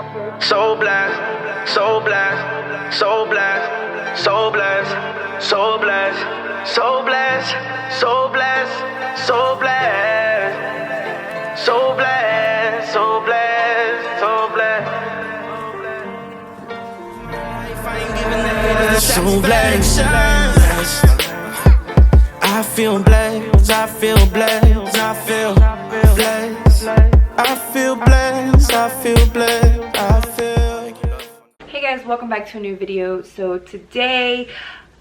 So blessed, so blessed, so blessed, so blessed, so blessed, so blessed, so blessed, so blessed, so blessed, so blessed, so blessed. So blessed, I feel blessed, I feel blessed, I feel blessed, I feel blessed, I feel blessed, I feel. Hey guys, welcome back to a new video. So today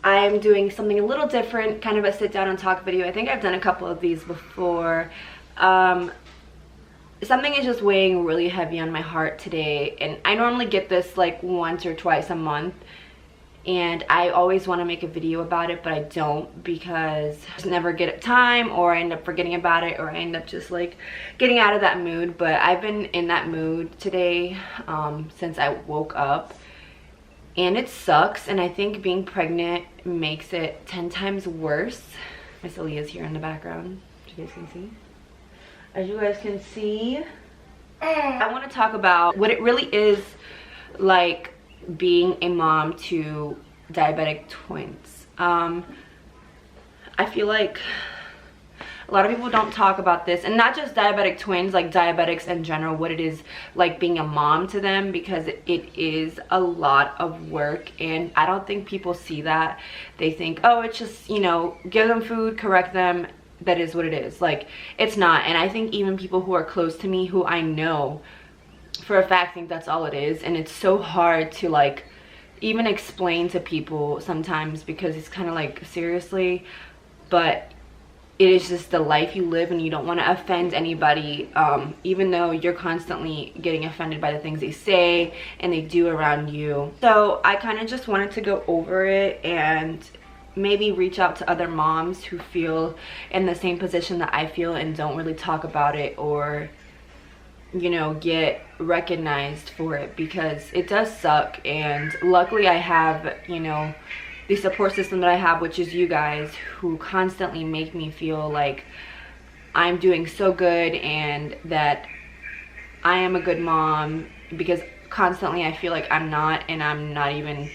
I'm doing something a little different, kind of a sit down and talk video. I think I've done a couple of these before. Something is just weighing really heavy on my heart today, and I normally get this like once or twice a month, and I always want to make a video about it, but I don't because I just never get time, or I end up forgetting about it, or I end up just like getting out of that mood. But I've been in that mood today since I woke up, and it sucks, and I think being pregnant makes it 10 times worse. Miss Aaliyah's here in the background, as you guys can see. As you guys can see, I want to talk about what it really is like being a mom to diabetic twins. I feel like a lot of people don't talk about this, and not just diabetic twins, like diabetics in general, what it is like being a mom to them, because it is a lot of work, and I don't think people see that. They think, oh, it's just, you know, give them food, correct them, that is what it is. Like, it's not. And I think even people who are close to me, who I know for a fact, think that's all it is. And it's so hard to like even explain to people sometimes, because it's kind of like, seriously. But it is just the life you live, and you don't want to offend anybody, even though you're constantly getting offended by the things they say and they do around you. So I kind of just wanted to go over it and maybe reach out to other moms who feel in the same position that I feel and don't really talk about it, or, you know, get recognized for it, because it does suck. And luckily I have, you know, the support system that I have, which is you guys, who constantly make me feel like I'm doing so good and that I am a good mom, because constantly I feel like I'm not, and I'm not even,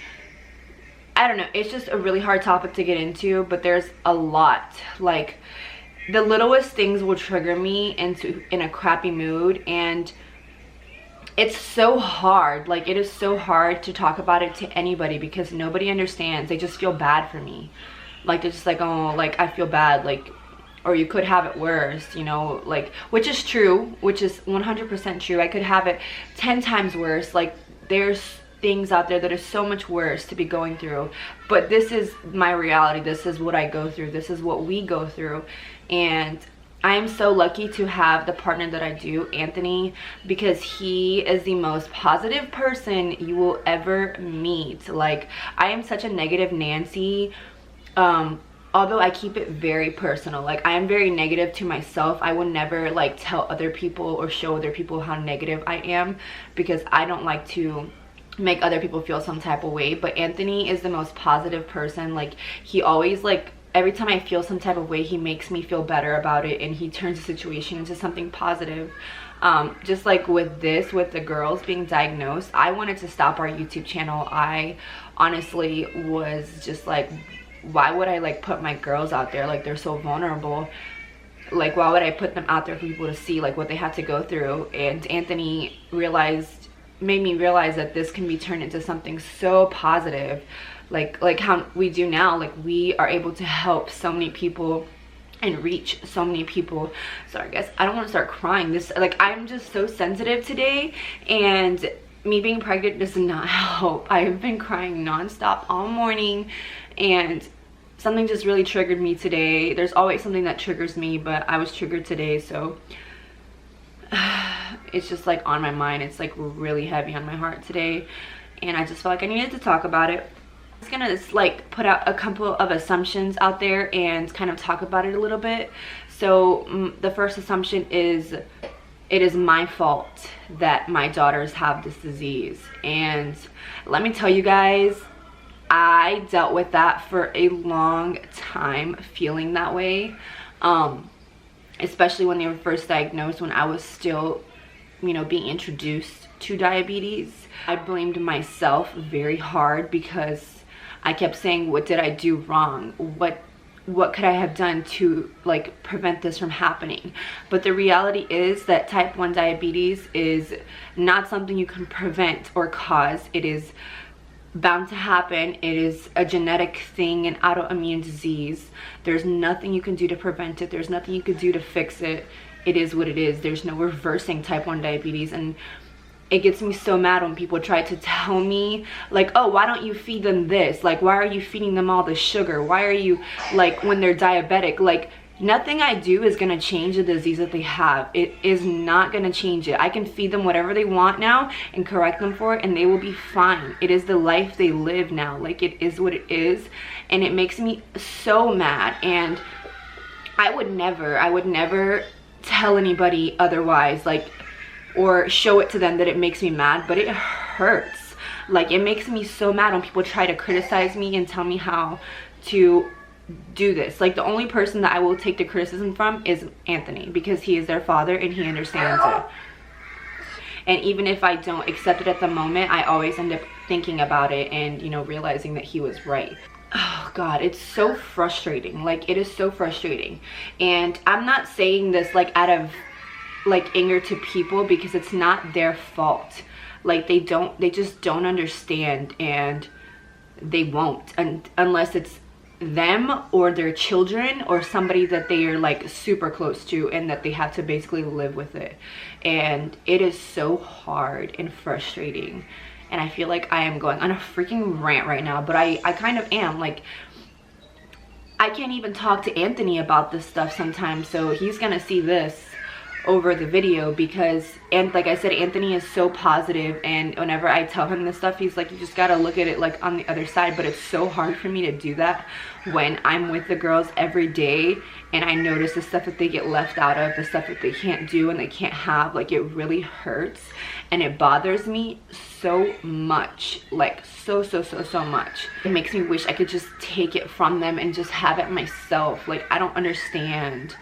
I don't know, it's just a really hard topic to get into. But there's a lot, like the littlest things will trigger me in a crappy mood, and it's so hard. Like, it is so hard to talk about it to anybody, because nobody understands. They just feel bad for me. Like, they're just like, oh, like, I feel bad, like, or you could have it worse, you know, like, which is true, which is 100% true. I could have it 10 times worse. Like, there's things out there that are so much worse to be going through, but this is my reality. This is what I go through. This is what we go through. And I am so lucky to have the partner that I do, Anthony, because he is the most positive person you will ever meet. Like, I am such a negative Nancy, although I keep it very personal. Like, I am very negative to myself. I will never like tell other people or show other people how negative I am, because I don't like to make other people feel some type of way. But Anthony is the most positive person. Like, he always, like, every time I feel some type of way, he makes me feel better about it, and he turns the situation into something positive. Just like with the girls being diagnosed, I wanted to stop our YouTube channel. I honestly was just like, why would I like put my girls out there? Like, they're so vulnerable. Like, why would I put them out there for people to see like what they had to go through? And Anthony made me realize that this can be turned into something so positive, like how we do now. Like, we are able to help so many people and reach so many people. Sorry guys, I don't want to start crying. This, like, I'm just so sensitive today, and me being pregnant does not help. I have been crying nonstop all morning, and something just really triggered me today. There's always something that triggers me, but I was triggered today, so it's just like on my mind. It's like really heavy on my heart today, and I just felt like I needed to talk about it. I was gonna just like put out a couple of assumptions out there and kind of talk about it a little bit. So the first assumption is, it is my fault that my daughters have this disease. And let me tell you guys, I dealt with that for a long time, feeling that way, especially when they were first diagnosed, when I was still, you know, being introduced to diabetes. I blamed myself very hard because I kept saying, what did I do wrong? What could I have done to like prevent this from happening? But the reality is that type 1 diabetes is not something you can prevent or cause. It is bound to happen. It is a genetic thing, an autoimmune disease. There's nothing you can do to prevent it. There's nothing you can do to fix it. It is what it is. There's no reversing type 1 diabetes. And it gets me so mad when people try to tell me like, oh, why don't you feed them this? Like, why are you feeding them all the sugar? Why are you, like, when they're diabetic? Like, nothing I do is gonna change the disease that they have. It is not gonna change it. I can feed them whatever they want now and correct them for it, and they will be fine. It is the life they live now. Like, it is what it is, and it makes me so mad. And I would never tell anybody otherwise, like, or show it to them that it makes me mad, but it hurts. Like, it makes me so mad when people try to criticize me and tell me how to do this. Like, the only person that I will take the criticism from is Anthony, because he is their father and he understands it. And even if I don't accept it at the moment, I always end up thinking about it and, you know, realizing that he was right. Oh God, it's so frustrating. Like, it is so frustrating. And I'm not saying this like out of like anger to people, because it's not their fault. Like, they just don't understand, and they won't unless it's them or their children or somebody that they are like super close to and that they have to basically live with it. And it is so hard and frustrating, and I feel like I am going on a freaking rant right now, but I kind of am. Like, I can't even talk to Anthony about this stuff sometimes, so he's gonna see this over the video, because, and like I said, Anthony is so positive, and whenever I tell him this stuff, he's like, you just gotta look at it like on the other side. But it's so hard for me to do that when I'm with the girls every day and I notice the stuff that they get left out of, the stuff that they can't do and they can't have. Like, it really hurts and it bothers me so much, like so much. It makes me wish I could just take it from them and just have it myself. Like, I don't understand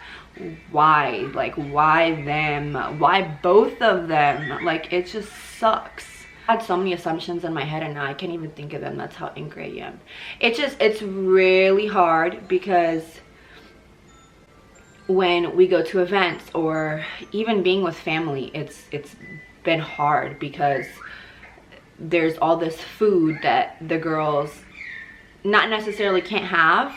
why, like, why them, why both of them? Like, it just sucks. I had so many assumptions in my head and now I can't even think of them. That's how angry I am. It's really hard, because when we go to events or even being with family, it's been hard, because there's all this food that the girls not necessarily can't have,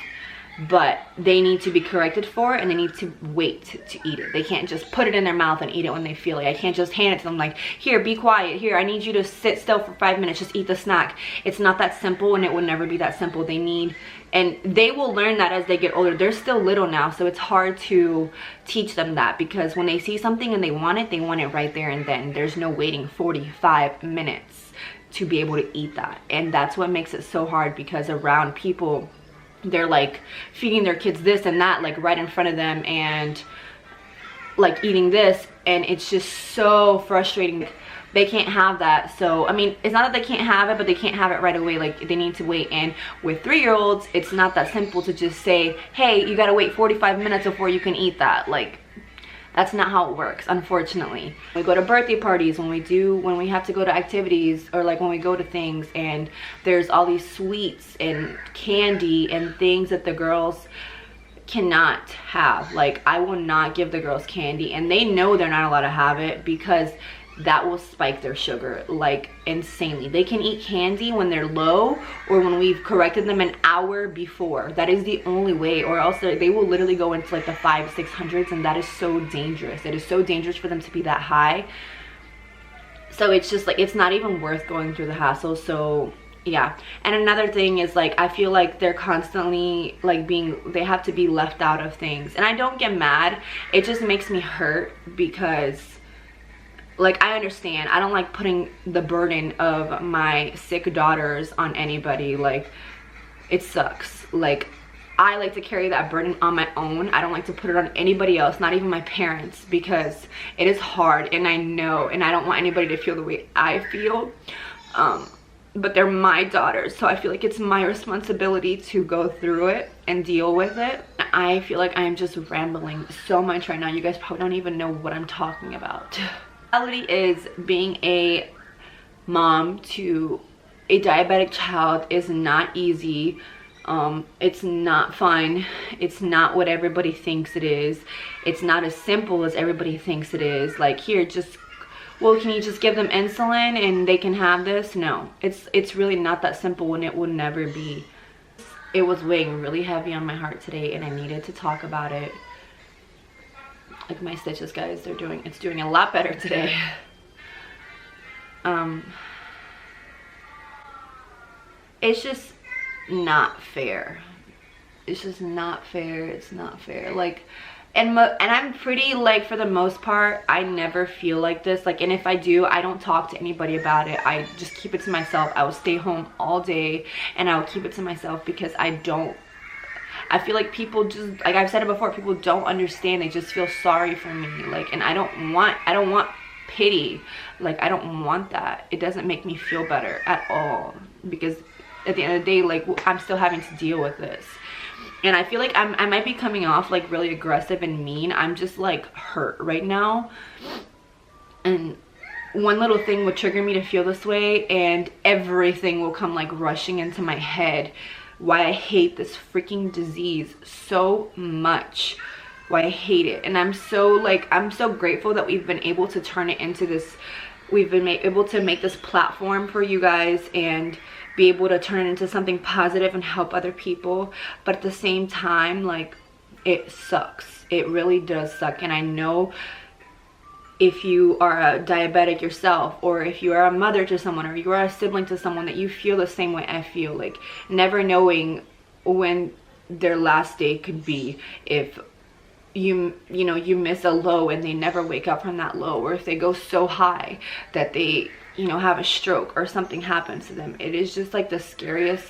but they need to be corrected for, and they need to wait to eat it. They can't just put it in their mouth and eat it when they feel it. I can't just hand it to them like, here, be quiet, here, I need you to sit still for 5 minutes, just eat the snack. It's not that simple, and it will never be that simple. They need, and they will learn that as they get older. They're still little now, so it's hard to teach them that, because when they see something and they want it right there and then. There's no waiting 45 minutes to be able to eat that. And that's what makes it so hard, because around people, they're like feeding their kids this and that, like right in front of them, and like eating this, and it's just so frustrating. They can't have that. So I mean, it's not that they can't have it, but they can't have it right away. Like, they need to wait. And with 3-year-olds, it's not that simple to just say, hey, you gotta wait 45 minutes before you can eat that. Like, that's not how it works, unfortunately. We go to birthday parties, when we have to go to activities, or like when we go to things and there's all these sweets and candy and things that the girls cannot have. Like, I will not give the girls candy, and they know they're not allowed to have it, because that will spike their sugar like insanely. They can eat candy when they're low, or when we've corrected them an hour before. That is the only way, or else they will literally go into like the 500-600s, and that is so dangerous. It is so dangerous for them to be that high. So it's just like, it's not even worth going through the hassle. So yeah. And another thing is, like, I feel like they're constantly like they have to be left out of things, and I don't get mad. It just makes me hurt, because like, I understand, I don't like putting the burden of my sick daughters on anybody. Like, it sucks. Like, I like to carry that burden on my own. I don't like to put it on anybody else, not even my parents, because it is hard, and I know, and I don't want anybody to feel the way I feel. But they're my daughters, so I feel like it's my responsibility to go through it and deal with it. I feel like I'm just rambling so much right now. You guys probably don't even know what I'm talking about. Reality is, being a mom to a diabetic child is not easy. It's not fun. It's not what everybody thinks it is. It's not as simple as everybody thinks it is. Like, here, just, well, can you just give them insulin and they can have this? No, it's really not that simple, and it will never be. It was weighing really heavy on my heart today, and I needed to talk about it. Like, my stitches, guys, it's doing a lot better today. It's just not fair. It's just not fair. It's not fair. Like, and I'm pretty, like, for the most part, I never feel like this. Like, and if I do, I don't talk to anybody about it. I just keep it to myself. I will stay home all day and I will keep it to myself, because I feel like people just, like I've said it before, people don't understand. They just feel sorry for me. Like, and I don't want pity. Like, I don't want that. It doesn't make me feel better at all, because at the end of the day, like, I'm still having to deal with this. And I feel like I might be coming off like really aggressive and mean. I'm just like hurt right now, and one little thing would trigger me to feel this way, and everything will come like rushing into my head. Why I hate this freaking disease so much. Why I hate it. And I'm so grateful that we've been able to turn it into this, we've been able to make this platform for you guys and be able to turn it into something positive and help other people. But at the same time, like, it sucks. It really does suck. And I know if you are a diabetic yourself, or if you are a mother to someone, or you are a sibling to someone, that you feel the same way I feel, like never knowing when their last day could be. If you miss a low and they never wake up from that low, or if they go so high that they have a stroke or something happens to them. It is just like the scariest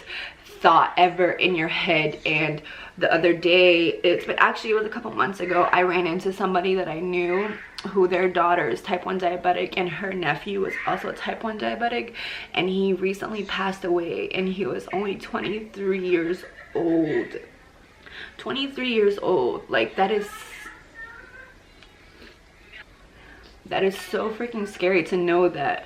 thought ever in your head. And the other day, it was a couple months ago, I ran into somebody that I knew who their daughter is type 1 diabetic, and her nephew was also type 1 diabetic, and he recently passed away, and he was only 23 years old. 23 years old. Like, that is so freaking scary to know that.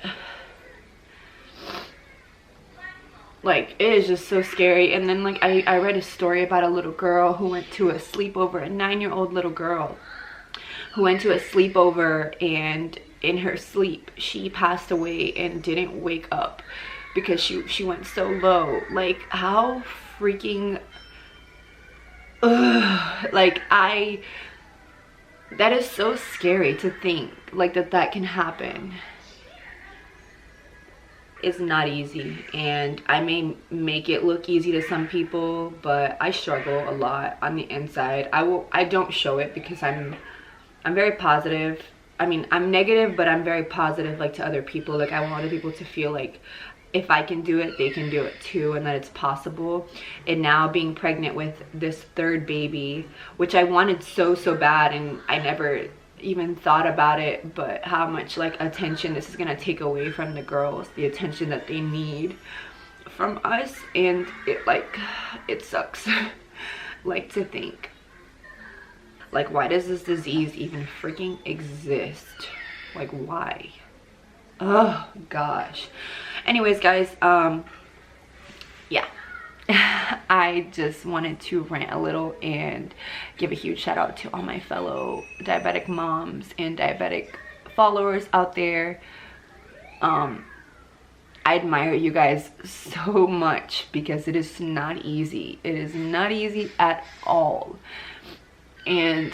Like, it is just so scary. And then, like, I read a story about a little girl who went to a sleepover, a 9-year-old little girl who went to a sleepover, and in her sleep she passed away and didn't wake up because she went so low. Like, how freaking like, that is so scary to think, like, that can happen. It's not easy, and I may make it look easy to some people, but I struggle a lot on the inside. I don't show it because I'm very positive. I mean, I'm negative, but I'm very positive, like, to other people. Like, I want other people to feel like if I can do it, they can do it too, and that it's possible. And now being pregnant with this third baby, which I wanted so bad, and I never even thought about it, but how much, like, attention this is gonna take away from the girls, the attention that they need from us. And it sucks. Like, to think, like, why does this disease even freaking exist? Like, why? Oh gosh. Anyways, guys, yeah. I just wanted to rant a little and give a huge shout out to all my fellow diabetic moms and diabetic followers out there. I admire you guys so much, because it is not easy. It is not easy at all. And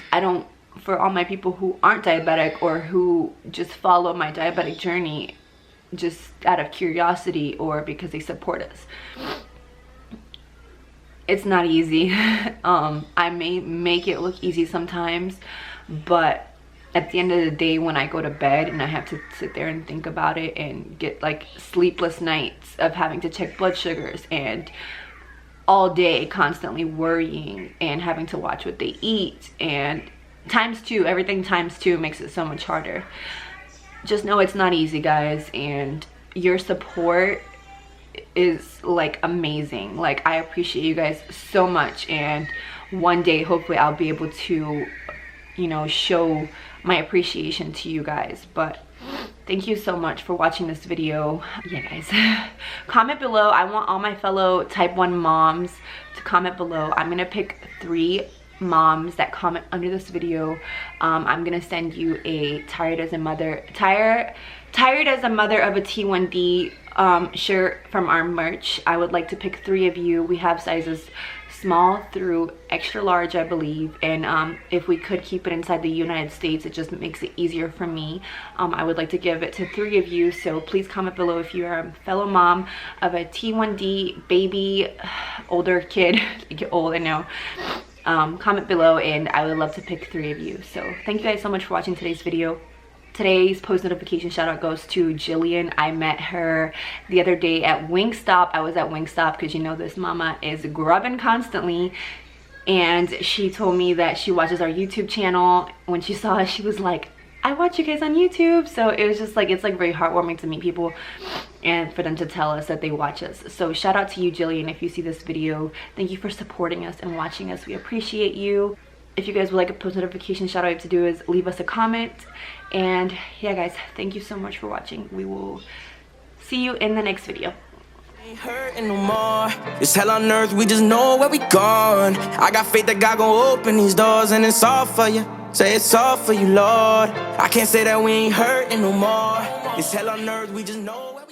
for all my people who aren't diabetic, or who just follow my diabetic journey just out of curiosity or because they support us, it's not easy. I may make it look easy sometimes, but at the end of the day, when I go to bed and I have to sit there and think about it and get, like, sleepless nights of having to check blood sugars, and all day constantly worrying and having to watch what they eat, and everything times two makes it so much harder. Just know it's not easy, guys, and your support is, like, amazing. Like, I appreciate you guys so much, and one day hopefully I'll be able to show my appreciation to you guys. But thank you so much for watching this video. Yeah, guys. Comment below. I want all my fellow type 1 moms to comment below. I'm gonna pick 3 moms that comment under this video. I'm gonna send you a tired as a mother of a T1D shirt from our merch. I would like to pick 3 of you. We have sizes small through extra large, I believe, and if we could keep it inside the United States, it just makes it easier for me. I would like to give it to 3 of you, so please comment below if you are a fellow mom of a T1D baby, older kid. You get old, I know. Comment below and I would love to pick 3 of you. So thank you guys so much for watching today's video. Today's post notification shout out goes to Jillian. I met her the other day at Wingstop. I was at Wingstop because you know this mama is grubbing constantly, and she told me that she watches our YouTube channel. When she saw us, she was like, I watch you guys on YouTube. So it was just like, it's like very heartwarming to meet people and for them to tell us that they watch us. So shout out to you, Jillian, if you see this video. Thank you for supporting us and watching us. We appreciate you. If you guys would like a post notification shout out, what you have to do is leave us a comment. And yeah, guys, thank you so much for watching. We will see you in the next video. Ain't hurting no more. It's hell on earth, we just know where we gone. I got faith that God gon' open these doors, and it's all for you. Say it's all for you, Lord. I can't say that we ain't hurting no more. It's hell on earth, we just know where we